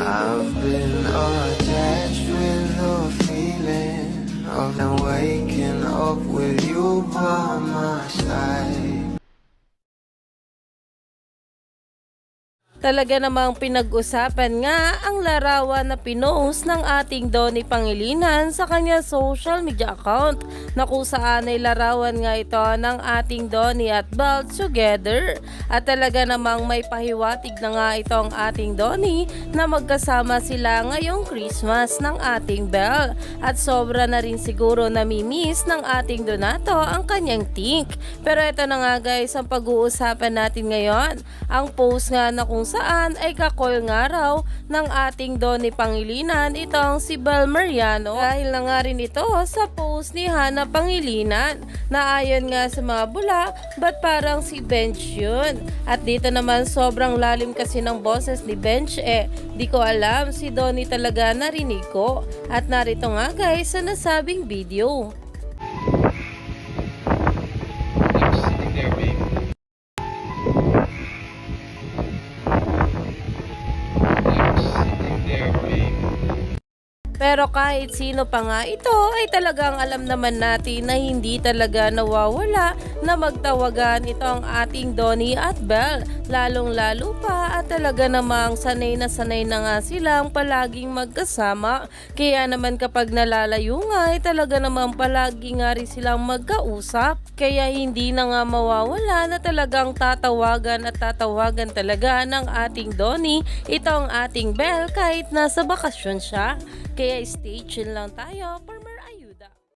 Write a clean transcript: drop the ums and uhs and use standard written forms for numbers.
I've been attached with the feeling of waking up with you by my side. Talaga namang pinag-usapan nga ang larawan na pinost ng ating Donnie Pangilinan sa kanya social media account na kung saan ay larawan nga ito ng ating Donnie at Belle together. At talaga namang may pahiwatig na nga itong ating Donnie na magkasama sila ngayong Christmas ng ating Belle. At sobra na rin siguro namimiss ng ating Donato ang kanyang Tink. Pero ito na nga guys ang pag-uusapan natin ngayon. Ang post nga na kung saan ay kakol nga raw ng ating Donnie Pangilinan itong si Belle Mariano. Dahil na nga rin ito sa post ni Hana Pangilinan na ayon nga sa mga bula, ba't parang si Bench yun? At dito naman sobrang lalim kasi ng boses ni Bench di ko alam, si Donnie talaga narinig ko. At narito nga guys sa nasabing video. Pero kahit sino pa nga ito ay talagang alam naman natin na hindi talaga nawawala na magtawagan ito ang ating Donnie at Belle. Lalong lalo pa at talaga namang sanay na nga silang palaging magkasama. Kaya naman kapag nalalayo nga ay talaga namang palagi nga rin silang magkausap. Kaya hindi na nga mawawala na talagang tatawagan talaga ng ating Donnie itong ating Belle kahit nasa bakasyon siya. Kaya stay tuned lang tayo for